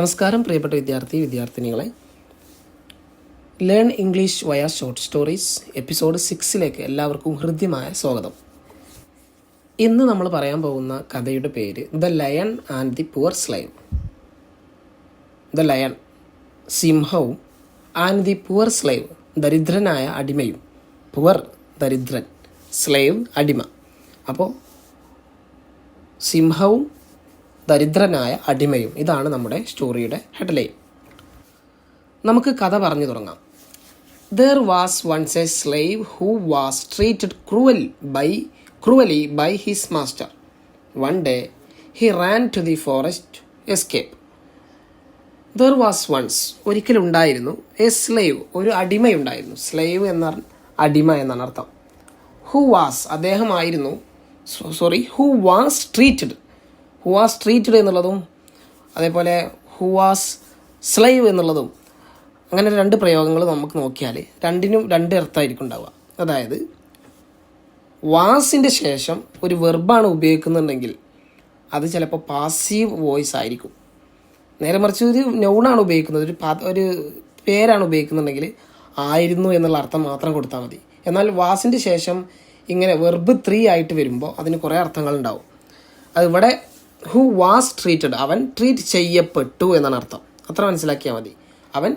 നമസ്കാരം പ്രിയപ്പെട്ട വിദ്യാർത്ഥിനികളെ. Learn English വയ ഷോർട്ട് സ്റ്റോറീസ് എപ്പിസോഡ് 6 എല്ലാവർക്കും ഹൃദ്യമായ സ്വാഗതം. ഇന്ന് നമ്മൾ പറയാൻ പോകുന്ന കഥയുടെ പേര് the lion and the poor slave. The lion സിംഹവും ആൻഡ് ദി പുവർ സ്ലേവ് ദരിദ്രനായ അടിമയും. പുവർ ദരിദ്രൻ, സ്ലേവ് അടിമ. അപ്പോൾ സിംഹവും ദരിദ്രനായ അടിമയും, ഇതാണ് നമ്മുടെ സ്റ്റോറിയുടെ ഹെഡ്ലൈൻ. നമുക്ക് കഥ പറഞ്ഞു തുടങ്ങാം. There was once a slave who was treated cruelly by his master. One day he ran to the forest to escape. There was once, ഒരിക്കലുണ്ടായിരുന്നു, a slave, ഒരു അടിമയുണ്ടായിരുന്നു. സ്ലേവ് എന്ന അടിമ എന്നാണ് അർത്ഥം. Who was, അദ്ദേഹമായിരുന്നു, who was treated എന്നുള്ളതും അതേപോലെ who was slave എന്നുള്ളതും, അങ്ങനെ രണ്ട് പ്രയോഗങ്ങൾ നമുക്ക് നോക്കിയാൽ രണ്ടിനും രണ്ട് അർത്ഥമായിരിക്കും ഉണ്ടാവുക. അതായത് വാസിൻ്റെ ശേഷം ഒരു വെർബാണ് ഉപയോഗിക്കുന്നുണ്ടെങ്കിൽ അത് ചിലപ്പോൾ പാസീവ് വോയിസ് ആയിരിക്കും. നേരെ മറിച്ച് ഒരു നൗണാണ് ഉപയോഗിക്കുന്നത്, ഒരു പേരാണ് ഉപയോഗിക്കുന്നുണ്ടെങ്കിൽ ആയിരുന്നു എന്നുള്ള അർത്ഥം മാത്രം കൊടുത്താൽ മതി. എന്നാൽ വാസിൻ്റെ ശേഷം ഇങ്ങനെ വെർബ് 3 ആയിട്ട് വരുമ്പോൾ അതിന് കുറേ അർത്ഥങ്ങളുണ്ടാവും. അതിവിടെ ഹു വാസ് ട്രീറ്റഡ്, അവൻ ട്രീറ്റ് ചെയ്യപ്പെട്ടു എന്നാണ് അർത്ഥം. അത്ര മനസ്സിലാക്കിയാൽ മതി. അവൻ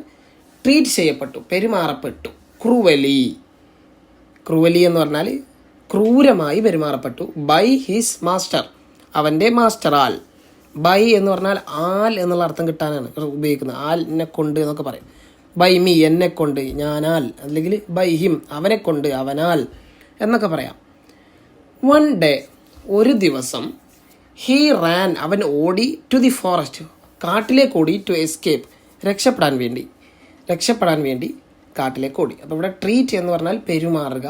ട്രീറ്റ് ചെയ്യപ്പെട്ടു, പെരുമാറപ്പെട്ടു. ക്രൂവലി എന്ന് പറഞ്ഞാൽ ക്രൂരമായി പെരുമാറപ്പെട്ടു. ബൈ ഹിസ് മാസ്റ്റർ, അവൻ്റെ മാസ്റ്ററാൽ. ബൈ എന്ന് പറഞ്ഞാൽ ആൽ എന്നുള്ള അർത്ഥം കിട്ടാനാണ് ഉപയോഗിക്കുന്നത്. ആൽ എന്നെ കൊണ്ട് എന്നൊക്കെ പറയും. ബൈ മീ, എന്നെ കൊണ്ട്, ഞാനാൽ, അല്ലെങ്കിൽ ബൈ ഹിം, അവനെ കൊണ്ട്, അവനാൽ എന്നൊക്കെ പറയാം. വൺ ഡേ, ഒരു ദിവസം, ഹീ റാൻ, അവൻ ഓടി, ടു ദി ഫോറസ്റ്റ്, കാട്ടിലേക്ക് ഓടി, ടു എസ്കേപ്പ്, രക്ഷപ്പെടാൻ വേണ്ടി കാട്ടിലേക്ക് ഓടി. അപ്പോൾ ഇവിടെ ട്രീറ്റ് എന്ന് പറഞ്ഞാൽ പെരുമാറുക,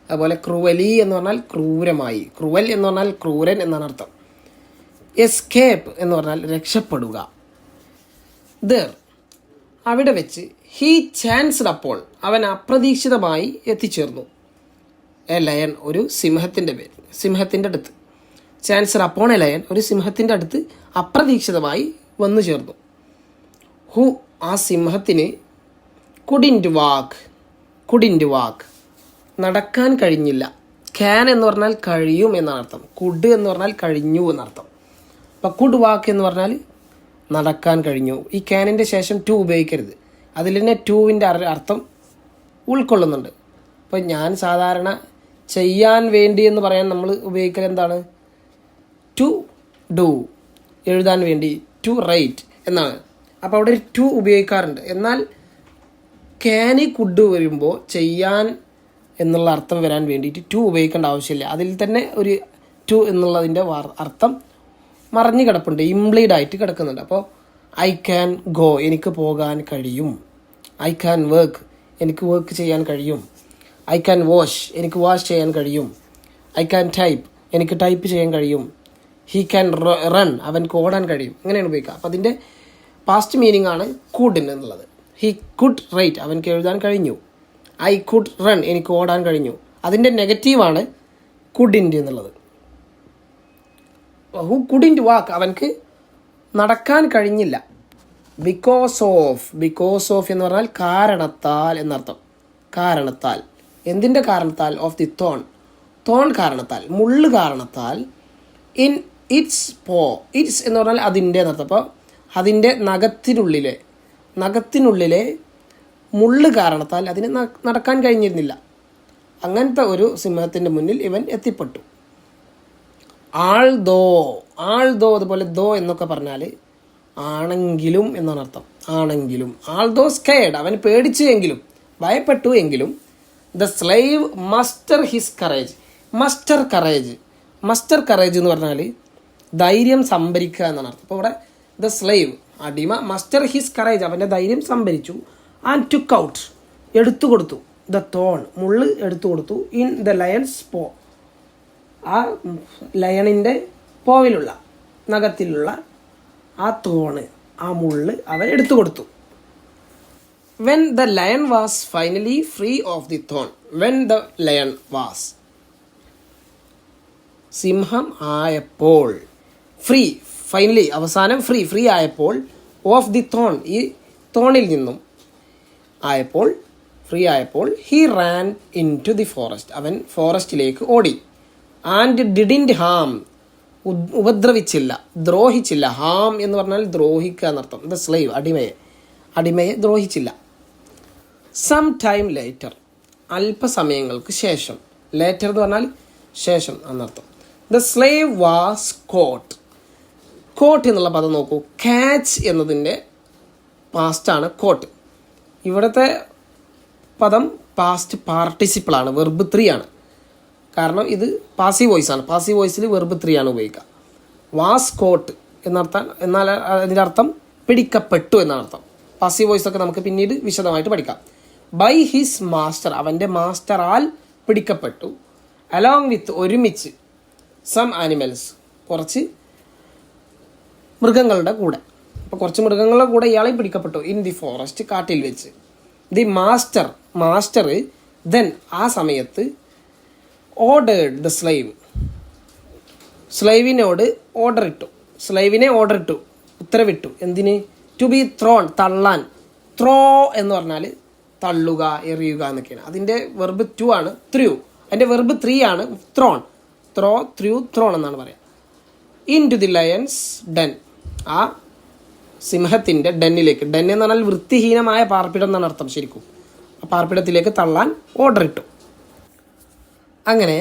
അതുപോലെ ക്രൂവലി എന്ന് പറഞ്ഞാൽ ക്രൂരമായി, ക്രൂവൽ എന്ന് പറഞ്ഞാൽ ക്രൂരൻ എന്നാണ് അർത്ഥം. എസ്കേപ്പ് എന്ന് പറഞ്ഞാൽ രക്ഷപ്പെടുക. ദർ, അവിടെ വെച്ച്, ഹീ ചാൻസ്ഡ്, അപ്പോൾ അവൻ അപ്രതീക്ഷിതമായി എത്തിച്ചേർന്നു. എ ലയൺ, ഒരു സിംഹത്തിൻ്റെ അടുത്ത്. ചാൻസർ അപ്പോൺ എ ലയൺ, ഒരു സിംഹത്തിൻ്റെ അടുത്ത് അപ്രതീക്ഷിതമായി വന്നു ചേർന്നു. ഹു, ആ സിംഹത്തിന് കുഡിൻറ്റ് വാക്ക്, നടക്കാൻ കഴിഞ്ഞില്ല. ക്യാൻ എന്ന് പറഞ്ഞാൽ കഴിയും എന്നാണ് അർത്ഥം. കുഡ് എന്ന് പറഞ്ഞാൽ കഴിഞ്ഞു എന്നർത്ഥം. അപ്പം കുഡ് വാക്ക് എന്ന് പറഞ്ഞാൽ നടക്കാൻ കഴിഞ്ഞു. ഈ ക്യാനിൻ്റെ ശേഷം ടു ഉപയോഗിക്കരുത്. അതിൽ തന്നെ ടുവിൻ്റെ അർത്ഥം ഉൾക്കൊള്ളുന്നുണ്ട്. അപ്പം ഞാൻ സാധാരണ ചെയ്യാൻ വേണ്ടി എന്ന് പറയാൻ നമ്മൾ ഉപയോഗിക്കൽ എന്താണ്? ടു ഡു, എഴുതാൻ വേണ്ടി, ടു റൈറ്റ് എന്നാണ്. അപ്പോൾ അവിടെ ഒരു ടു ഉപയോഗിക്കാറുണ്ട്. എന്നാൽ ക്യാനി കുഡ് വരുമ്പോൾ ചെയ്യാൻ എന്നുള്ള അർത്ഥം വരാൻ വേണ്ടിയിട്ട് ടു ഉപയോഗിക്കേണ്ട ആവശ്യമില്ല. അതിൽ തന്നെ ഒരു ടു എന്നുള്ളതിൻ്റെ അർത്ഥം മറഞ്ഞു കിടപ്പുണ്ട്, ഇംപ്ലീഡ് ആയിട്ട് കിടക്കുന്നുണ്ട്. അപ്പോൾ ഐ ക്യാൻ ഗോ, എനിക്ക് പോകാൻ കഴിയും. ഐ ക്യാൻ വർക്ക്, എനിക്ക് വർക്ക് ചെയ്യാൻ കഴിയും. ഐ ക്യാൻ വാഷ്, എനിക്ക് വാഷ് ചെയ്യാൻ കഴിയും. ഐ ക്യാൻ ടൈപ്പ്, എനിക്ക് ടൈപ്പ് ചെയ്യാൻ കഴിയും. ഹീ ക്യാൻ റൺ, അവൻക്ക് ഓടാൻ കഴിയും. അങ്ങനെയാണ് ഉപയോഗിക്കുക. അപ്പോൾ അതിൻ്റെ പാസ്റ്റ് മീനിങ് ആണ് കുഡ് എന്നുള്ളത്. ഹീ കുഡ് റൈറ്റ്, അവൻക്ക് എഴുതാൻ കഴിഞ്ഞു. ഐ കുഡ് റൺ, എനിക്ക് ഓടാൻ കഴിഞ്ഞു. അതിൻ്റെ നെഗറ്റീവാണ് കുഡിൻ്റ് എന്നുള്ളത്. ഹു കുഡിൻ്റ് വാക്ക്, അവൻക്ക് നടക്കാൻ കഴിഞ്ഞില്ല. ബിക്കോസ് ഓഫ് എന്ന് പറഞ്ഞാൽ കാരണത്താൽ എന്നർത്ഥം. കാരണത്താൽ, എന്തിൻ്റെ കാരണത്താൽ? ഓഫ് ദി തോൺ കാരണത്താൽ, മുള്ള് കാരണത്താൽ. ഇൻ ഇറ്റ്സ് ഇറ്റ്സ് എന്ന് പറഞ്ഞാൽ അതിൻ്റെ എന്നർത്ഥം. അപ്പോൾ അതിൻ്റെ നഖത്തിനുള്ളിലെ മുള്ള് കാരണത്താൽ അതിന് നടക്കാൻ കഴിഞ്ഞിരുന്നില്ല. അങ്ങനത്തെ ഒരു സിംഹത്തിൻ്റെ മുന്നിൽ ഇവൻ എത്തിപ്പെട്ടു. ആൾദോ, അതുപോലെ ദോ എന്നൊക്കെ പറഞ്ഞാൽ ആണെങ്കിലും എന്നാണ് അർത്ഥം. ആണെങ്കിലും, ആൾദോ സ്കേഡ്, അവൻ പേടിച്ചു എങ്കിലും, ഭയപ്പെട്ടു എങ്കിലും, the slave muster his courage. Muster courage എന്ന് പറഞ്ഞാൽ ധൈര്യം സംഭരിക്കുക എന്നാണ് അർത്ഥം. അപ്പോൾ ഇവിടെ ദ സ്ലേവ്, അടിമ, മസ്റ്റർ ഹിസ് കറേജ്, അവൻ്റെ ധൈര്യം സംഭരിച്ചു. ആൻഡ് ടുക്ക് ഔട്ട്, എടുത്തു കൊടുത്തു. ദ തോൺ, മുള്ള് എടുത്തു കൊടുത്തു. ഇൻ ദ ലയൺസ് പോ, ആ ലയണിൻ്റെ പോവിലുള്ള, നഖത്തിലുള്ള ആ തോണ്, ആ മുള്ള് അവൻ എടുത്തു കൊടുത്തു. When the lion was finally free of the thorn, സിംഹം ആയപ്പോൾ, ഫ്രീ, ഫൈനലി അവസാനം ഫ്രീ ആയപ്പോൾ, ഓഫ് ദി തോൺ, ഈ തോണിൽ നിന്നും ആയപ്പോൾ, ഫ്രീ ആയപ്പോൾ, he ran into the forest, അവൻ ഫോറസ്റ്റിലേക്ക് ഓടി. ആൻഡ് ഡിഡിൻറ്റ് ഹാം, ഉപദ്രവിച്ചില്ല, ദ്രോഹിച്ചില്ല. ഹാം എന്ന് പറഞ്ഞാൽ ദ്രോഹിക്കുക എന്നർത്ഥം. ദ സ്ലേവ്, അടിമയെ ദ്രോഹിച്ചില്ല. സം ടൈം ലേറ്റർ, അല്പസമയങ്ങൾക്ക് ശേഷം. ലേറ്റർ എന്ന് പറഞ്ഞാൽ ശേഷം എന്നർത്ഥം. The slave was caught. Caught എന്നുള്ള പദം നോക്കൂ. ക്യാച്ച് എന്നതിൻ്റെ പാസ്റ്റാണ് കോട്ട്. ഇവിടുത്തെ പദം പാസ്റ്റ് പാർട്ടിസിപ്പിളാണ്, വെർബ് 3 ആണ്. കാരണം ഇത് പാസീവ് വോയിസ് ആണ്. പാസീവ് വോയിസിൽ വെർബ് 3 ആണ് ഉപയോഗിക്കുക. വാസ് കോട്ട് എന്നർത്ഥം, എന്നാൽ അതിൻ്റെ അർത്ഥം പിടിക്കപ്പെട്ടു എന്നാണ് അർത്ഥം. പാസീവ് വോയിസ് ഒക്കെ നമുക്ക് പിന്നീട് വിശദമായിട്ട് പഠിക്കാം. ബൈ ഹിസ് മാസ്റ്റർ, അവൻ്റെ മാസ്റ്ററാൽ പിടിക്കപ്പെട്ടു. അലോങ് വിത്ത്, ഒരുമിച്ച്. സം ആനിമൽസ്, കുറച്ച് മൃഗങ്ങളുടെ കൂടെ. അപ്പോൾ കുറച്ച് മൃഗങ്ങളുടെ കൂടെ ഇയാളെ പിടിക്കപ്പെട്ടു. ഇൻ ദി ഫോറസ്റ്റ്, കാട്ടിൽ വെച്ച്. ദി മാസ്റ്റർ ദെൻ, ആ സമയത്ത്, ഓർഡേർഡ് ദ സ്ലൈവ്, സ്ലൈവിനോട് സ്ലൈവിനെ ഓർഡർ ഇട്ടു, ഉത്തരവിട്ടു. എന്തിന്? ടു ബി ത്രോൺ, തള്ളാൻ. ത്രോ എന്ന് പറഞ്ഞാൽ തള്ളുക, എറിയുക എന്നൊക്കെയാണ്. അതിൻ്റെ വെർബ് 2 ആണ്, ത്രൂ. അതിൻ്റെ വെർബ് 3 ആണ്, ത്രോൺ. ത്രോൺ എന്നാണ് പറയുക. Into the lion's den, ആ സിംഹത്തിൻ്റെ ഡെന്നിലേക്ക്. ഡെൻ എന്ന് പറഞ്ഞാൽ വൃത്തിഹീനമായ പാർപ്പിടം എന്നാണ് അർത്ഥം ശരിക്കും. ആ പാർപ്പിടത്തിലേക്ക് തള്ളാൻ ഓർഡർ ഇട്ടു. അങ്ങനെ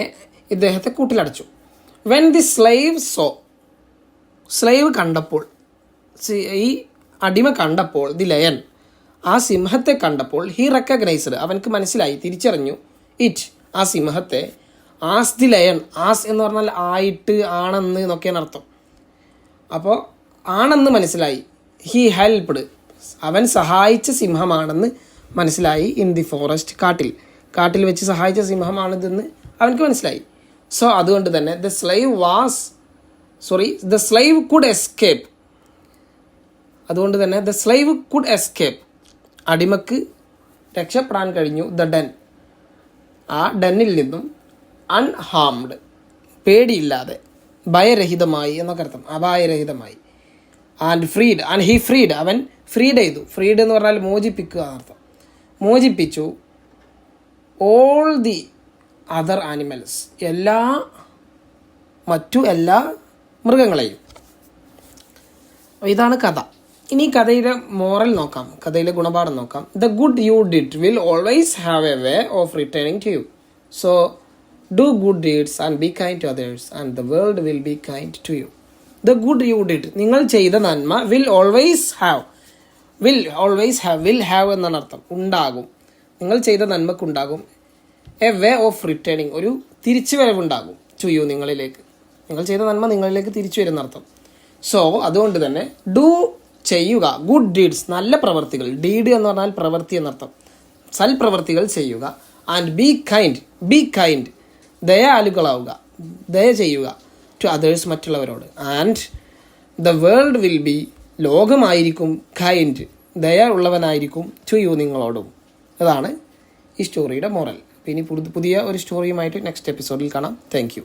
ഇദ്ദേഹത്തെ കൂട്ടിലടച്ചു. When the slave saw, slave കണ്ടപ്പോൾ, ഈ അടിമ കണ്ടപ്പോൾ, ദി ലയൺ, ആ സിംഹത്തെ കണ്ടപ്പോൾ, ഹി റെക്കഗ്നൈസ്ഡ്, അവനക്ക് മനസ്സിലായി, തിരിച്ചറിഞ്ഞു, ഇറ്റ്, ആ സിംഹത്തെ. ആസ് ദി ലയൺ, ആസ് എന്ന് പറഞ്ഞാൽ ആയിട്ട്, ആണെന്ന് എന്നൊക്കെയാണ് അർത്ഥം. അപ്പോൾ ആണെന്ന് മനസ്സിലായി. ഹി ഹെൽപ്ഡ്, അവൻ സഹായിച്ച സിംഹമാണെന്ന് മനസ്സിലായി. ഇൻ ദി ഫോറസ്റ്റ്, കാട്ടിൽ വെച്ച് സഹായിച്ച സിംഹമാണിതെന്ന് അവനക്ക് മനസ്സിലായി. സോ അതുകൊണ്ട് തന്നെ ദ സ്ലൈവ് കുഡ് എസ്കേപ്പ്, അതുകൊണ്ട് തന്നെ ദ സ്ലൈവ് കുഡ് എസ്കേപ്പ്, അടിമക്ക് രക്ഷപ്പെടാൻ കഴിഞ്ഞു. ദ ഡെൻ, ആ ഡെന്നിൽ നിന്നും. അൺഹാംഡ്, പേടിയില്ലാതെ, ഭയരഹിതമായി എന്നൊക്കെ അർത്ഥം, അപായരഹിതമായി. ആൻഡ് ഹി ഫ്രീഡ്, അവൻ ഫ്രീഡ് ചെയ്തു. ഫ്രീഡ് എന്ന് പറഞ്ഞാൽ മോചിപ്പിക്കുക എന്നർത്ഥം. മോചിപ്പിച്ചു. ഓൾ ദി അതർ ആനിമൽസ്, മറ്റു എല്ലാ മൃഗങ്ങളെയും. ഇതാണ് കഥ. ഇനി കഥയുടെ മോറൽ നോക്കാം, കഥയിലെ ഗുണപാഠം നോക്കാം. The good you did will always have a way of returning to you. So do good deeds and be kind to others and the world will be kind to you. The good you did, നിങ്ങൾ ചെയ്ത നന്മ, will have എന്നാണ് അർത്ഥം, ഉണ്ടാകും. നിങ്ങൾ ചെയ്ത നന്മക്കുണ്ടാകും. A way of returning, ഒരു തിരിച്ചുവരവുണ്ടാകും. To you, നിങ്ങളിലേക്ക്. നിങ്ങൾ ചെയ്ത നന്മ നിങ്ങളിലേക്ക് തിരിച്ചു വരുന്ന അർത്ഥം. സോ അതുകൊണ്ട് തന്നെ ഡു, ചെയ്യുക, ഗുഡ് ഡീഡ്സ്, നല്ല പ്രവർത്തികൾ. ഡീഡ് എന്ന് പറഞ്ഞാൽ പ്രവൃത്തി എന്നർത്ഥം. സൽപ്രവർത്തികൾ ചെയ്യുക. ആൻഡ് ബി കൈൻഡ്, ദയാലുക്കളാവുക, ദയ ചെയ്യുക. ടു അതേഴ്സ്, മറ്റുള്ളവരോട്. And the world will be, ലോകമായിരിക്കും, കൈൻഡ്, ദയ ഉള്ളവനായിരിക്കും, ടു യു, നിങ്ങളോടും. അതാണ് ഈ സ്റ്റോറിയുടെ മോറൽ. ഇനി പുതിയ ഒരു സ്റ്റോറിയുമായിട്ട് നെക്സ്റ്റ് എപ്പിസോഡിൽ കാണാം. Thank you.